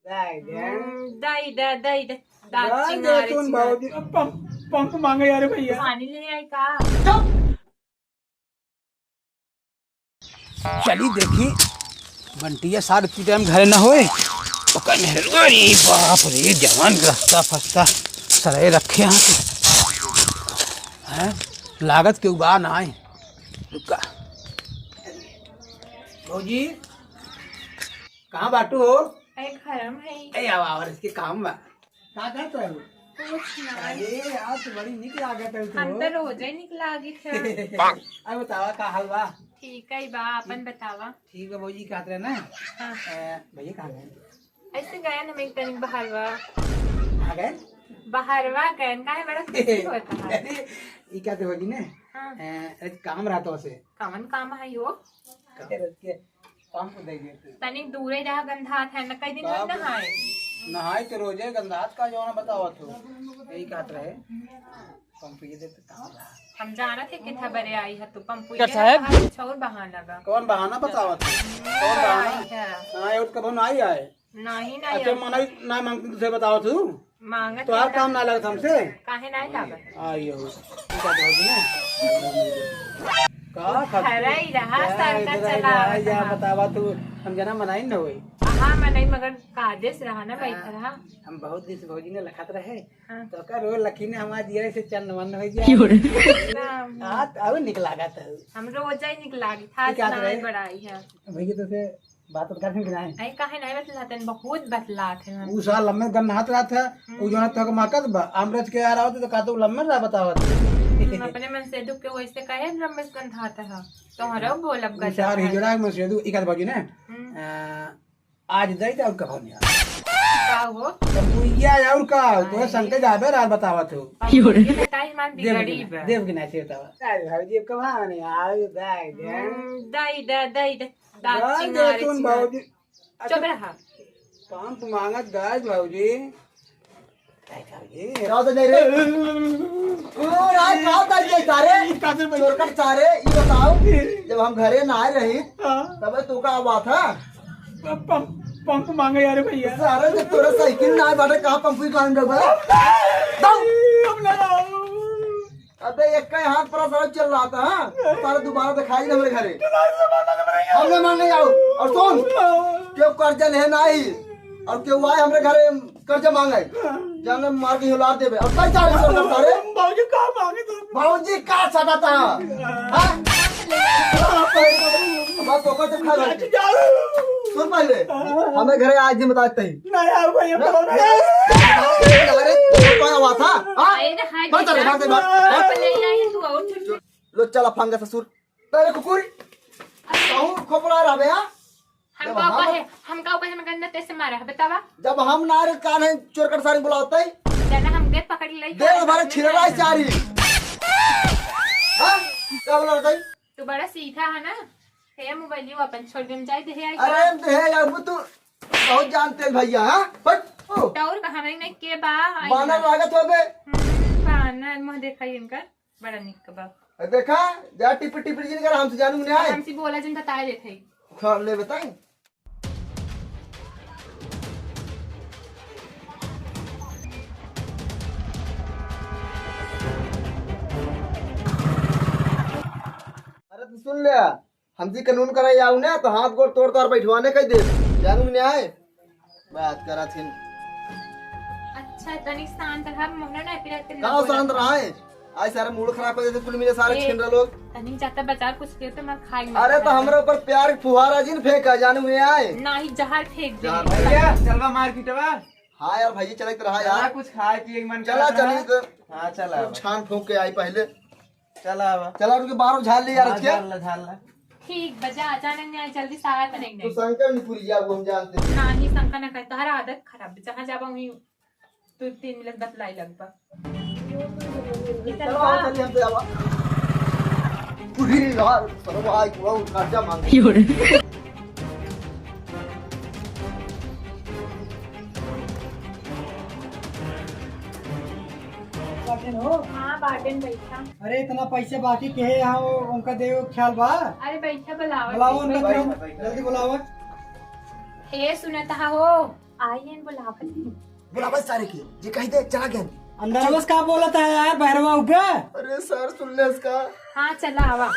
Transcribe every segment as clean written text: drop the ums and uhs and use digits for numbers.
दही दही पंप मांगे यार भैया। पानी ले आई का। चली देखी बंटिया सार की टाइम घर न होए अरे बाप रे जवान रास्ता फस्ता सरे रखे हैं लागत के उबा ना आए रुका भौजी कहाँ बाटू हो खरम है आवर इसके काम बा का करत है अरे आज बड़ी निक लागत है हम तो रोज ही निकला आगे अब बतावा का हाल बा ठीक है बा अपन बतावा ठीक है भौजी कहते रहे ना भैया कहाँ गए ऐसे गया ना मैं तनिक बहरवा कहाँ गए बहरवा गए का है बड़ा खुशी होता है ये क्या थे भौजी ने काम रहता उसे कवन काम है यो काम को दे दिए तनिक दूरे रहा गंधात है न कई दिन में नहाए नहाए तो रोजे गंधात का जो ना बताओ तो यही कहत रहे पंप ये देते काम रहा हम जाना थे कितना बड़े आई है तू पंपू क्या साहब? कुछ और बहाना लगा कौन बहाना बतावा तू कौन बहाना हाँ ये कब ना आई आए नहीं अच्छा नहीं मना ना मांगती तुझे बताओ तू मांगत तो हर काम ना लगता हमसे काहे नहीं लागत आइयो क्या बोलती ना का खराई रहा सरकार चला या बतावा तू हम जना मनाई न होई हाँ मैं नहीं मगर कादेश रहा ना बैठा रहा हम बहुत दिन से भौजी ने लखत रहे हाँ। तो का रो लखी ने हमारे दिया से चंद मन हो गया हां अब निकला गया था हम रोज ही निकला गई था नहीं बड़ाई है भैया तो से बात करने के नहीं नहीं काहे नहीं बतलाते बहुत बतलाते हैं उ साल लम्बे गन हाथ रहा था उ जो तो माकत बा अमृत के आ रहा होते तो का तो लम्बे रहा बतावत अपने मन से दुख के वैसे कहे रमेश गंधाता है तोहरा बोलब कर चार हिजड़ा में से दू इकत भौजी ने आज दई और कहो नहीं का हो कंपुइया और का तो संके जाबे रात बतावत हो ये ताई मान बिगड़ी बा देव के नाचे बतावा अरे भौजी कहां नहीं आए दाई दई तुम भौजी चुप रहा पंप मांगत गाय भौजी जब हम घरे ना आए रही तब तू का बात है पंप मांगे यार भैया सारे जब तोरा साइकिल ना आए बाटे कहाँ पंप की काम रख अबे एक का हाथ पर सड़क चल रहा था सारे दोबारा दिखाई हमारे घरे हमने मांगे जाओ और सुन क्यों कर्जा ले ना आई और क्यों आए हमारे घरे कर्जा मांगे जाने मार के हिलार देवे और कई सारे सारे भौजी का मांगे तो भाऊजी का सटाता हां अब तो को खा ले सुन पहले हमें घरे आज दिन बताते ही नहीं आ भैया अरे कौन आवाज था हां बात चल भाग दे लो चला फंगा ससुर तेरे कुकुर कहूं खोपड़ा रहे हां हम का में गन्ना तेसे मारा है बतावा जब हम नारे कान है चोर कर सारी बुलाते ही जाना हम गेट पकड़ ले दे हमारे छिलरा चारी हां क्या बोल रहा तू बड़ा सीधा है ना हे मोबाइल यू अपन छोड़ के जाए दे आई अरे दे यार तू बहुत जानते भैया हां बट और कहां नहीं के बा बानर लागत होबे बानर मुंह देखाई इनका बड़ा निक बा देखा जा टिप टिप जी कर हमसे जानू नहीं आए हमसे बोला जन बताए देथे खा ले बताई अरे तू सुन ले हमसे कानून कराई आऊ ना तो हाथ गोड़ तोड़ तोड़ बैठवाने कह दे जानू नहीं आए बात करा थी अच्छा तनिक शांत रहा मोहना ना फिर कहां शांत रहा है आज सारा मूड खराब कर देते कुल मेरे सारे छीन रहे लोग तनिक जाता बचा कुछ के तो मैं खाई अरे तो हमारे ऊपर प्यार की फुहारा जिन फेंका जानू नहीं आए ना ही जहर फेंक दे भैया चलवा मार्केटवा हाँ यार भाई चलत रहा यार कुछ खाए पिए मन चला चली तो हां चला छान फूंक के आई पहले चला चला उनके बाहर झाल ली यार उसके झाल ठीक बजा अचानक नहीं आई जल्दी सारा तो नहीं तो शंकर नहीं पूरी जा वो हम जानते हैं ना ही शंका न करता हर आदत खराब जहां जाबा वहीं तू 3 मिनट बतलाई लगभग चलो आओ चलिए हम तो जावा पूरी यार सरो भाई वो कर्जा मांगे हाँ बाटन बैठा अरे इतना पैसे बाकी के है यहाँ उनका देव ख्याल बा अरे बैठा बुलावा बुलाओ उनका जल्दी बुलाओ हे सुनता हो आइए बुलावत है। बुलावा सारे की जी कही दे चला गया अंदर बस का बोला था यार भैरवा ऊपर। अरे सर सुन ले इसका। हाँ चला आवा।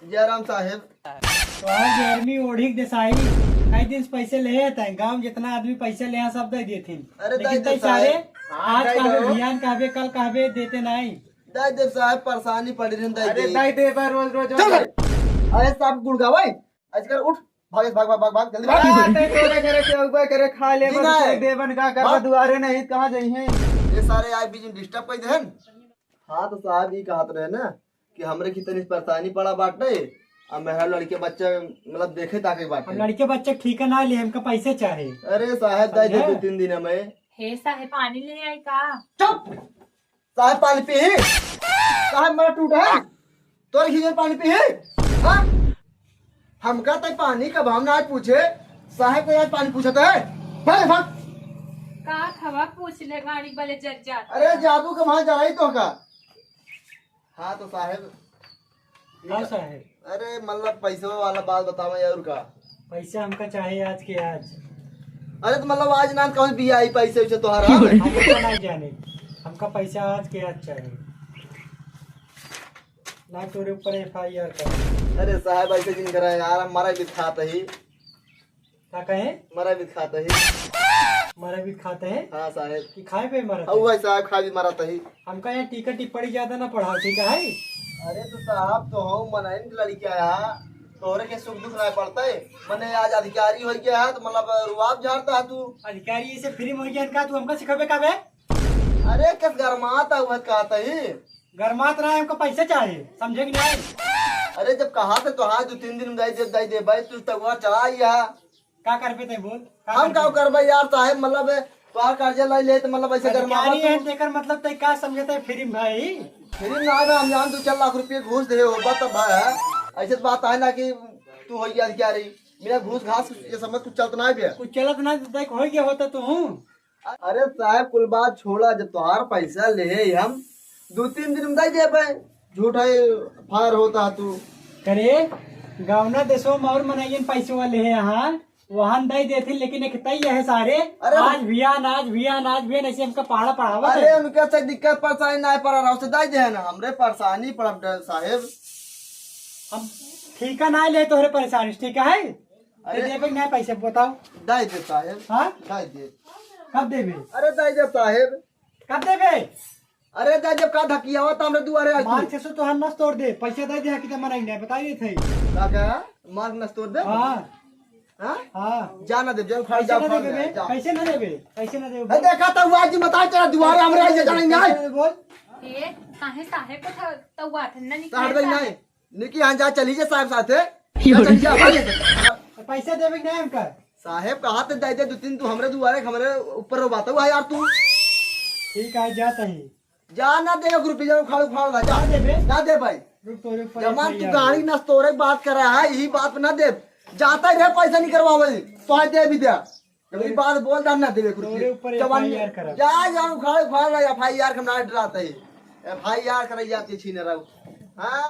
जयराम साहेब तो आज गर्मी ओढ़ी देसाई कई दिन से पैसे ले हैं गांव जितना आदमी पैसे ले हैं सब दे देते अरे लेकिन दाई तई सारे हाँ, आज दाई कहबे दो। बिहान कहबे कल कहबे देते नहीं। दाई देव साहब परेशानी पड़ी रही अरे दाई दे बा रोज रोज चल अरे साहब गुड़गावे आजकल उठ भाग भाग भाग भाग भाग जल्दी भाग तोरे करे के ऊपर करे खा ले जी नहीं। देवन का कर भाग। दुआरे नहीं कहां जाई हैं। ये सारे आज बीच में डिस्टर्ब कर देहन। हाँ तो साहब ये कहत रहे ना कि हमरे कितनी परेशानी पड़ा बाटे अब मेरा लड़के बच्चे मतलब देखे ताके हम बाटे। लड़के बच्चे ठीक है ना ले हमका पैसे चाहे। अरे साहब दाई दे समझे? 2-3 दिन में हे साहेब पानी ले आई का? चुप साहब पानी पी साहब मेरा टूटा है तोर खींचे पानी पी हाँ हमका तक पानी का भावना आज पूछे साहब को आज पानी पूछता है भाग भाग। का खवा पूछ ले गाड़ी वाले जज जा। अरे जादू का वहां जा रही तो का। हाँ तो साहब हाँ साहब अरे मतलब पैसों वाला बात बताओ यार का। पैसा हमका चाहे आज के आज। अरे तो मतलब आज ना कौन भी आई पैसे उसे तुम्हारा हमको नहीं जाने हमका पैसा आज के आज चाहिए ना तोरे ऊपर FIR कर। अरे साहब ऐसे जिन करा यार हमारा भी खाता ही क्या कहे मरा भी खाता ही। मरा भी खाते हैं हाँ साहब कि खाए पे मरा हुआ साहब खा भी मरा ही। हमका यहाँ टिकट टिप्पणी ज्यादा ना पढ़ाओ ठीक है। अरे तो साहब तो हम मनाइन लड़की आया तोहरे के सुख दुख नहीं पड़ता है मने आज अधिकारी हो गया है तो मतलब रुआब झाड़ता है तू। अधिकारी से फ्री में हो गया का तू हमका सिखाबे का बे। अरे किस गरमाता हुआ कहता ही गरमात रहा है हमका पैसा चाहिए समझे कि नहीं। अरे जब कहा थे तो हाँ 2-3 दिन दाई दे भाई तू तक वहाँ चढ़ा ही है। का कर पे थे बोल का हम क्या कर भाई यार साहब मतलब तोहार कर्जा लाई ले तो मतलब ऐसे गरमाता अधिकारी है देकर मतलब तय का समझते है फ्री में भाई। फिर ना आए हम जान 2-4 लाख रुपये घूस दे हो बात तब भाई ऐसे तो बात है ना कि तू हो गया क्या रही मेरा घूस घास ये समझ कुछ चलता नहीं भैया। कुछ चलत ना देख हो गया होता तू हूँ। अरे साहब कुल बात छोड़ा जब तुहार पैसा ले हम 2-3 दिन में दे दे भाई झूठा फायर होता तू। करे गावना देशों में और मनाइए पैसे वाले है यहाँ वहाँ दे देते लेकिन एक तय है सारे। अरे आज भियान आज भियान आज भियान ऐसे हमका पहाड़ा पढ़ावा अरे उनके से दिक्कत परेशानी नहीं पड़ा रहा दे दे ना हमरे परेशानी पड़ा साहेब। हम ठीक है ना ले तोहरे परेशानी ठीक है। अरे देवे ना पैसे बताओ दे दे साहेब हाँ दे दे। कब देवे अरे दे दे साहेब कब देवे। अरे दे जब का धकिया हुआ तो हमरे दुआरे आई मार 600 तो हम नस तोड़ दे पैसे दे दे कि मनाई नहीं बताइए थे। क्या मार नस तोड़ दे। हाँ हाँ हाँ जाना दे जब खा पैसे जा ना खा देवे जा। पैसे ना देवे पैसे ना देवे अरे देखा तो हुआ जी बता तेरा दुआरे हमरे आई जाएंगे आज बोल। हे काहे साहेब को था तो हुआ था ना तो हट गई निकल नहीं निकी हाँ जा चली जा साहब साथे चल जा भाई। पैसे देवे नहीं हमका साहेब कहा तो दे दे 2-3 तू हमरे दुआरे हमरे ऊपर बात हुआ यार तू ठीक है जाता ही जा ना दे ग्रुप जा खाड़ खाड़ जा ना देवे ना दे भाई रुक तोरे ऊपर जमान तू FIR गाड़ी नस तोरे बात कर रहा है यही बात ना दे जाता ही रहे पैसा नहीं करवावे तो आज दे भी दिया जब ये बात बोल दा ना देवे तोरे ऊपर ग्रुप जवान FIR करा। जा जा खाड़ खाड़ FIR हम ना डराते ही FIR कराई जाती छीने रहो हाँ।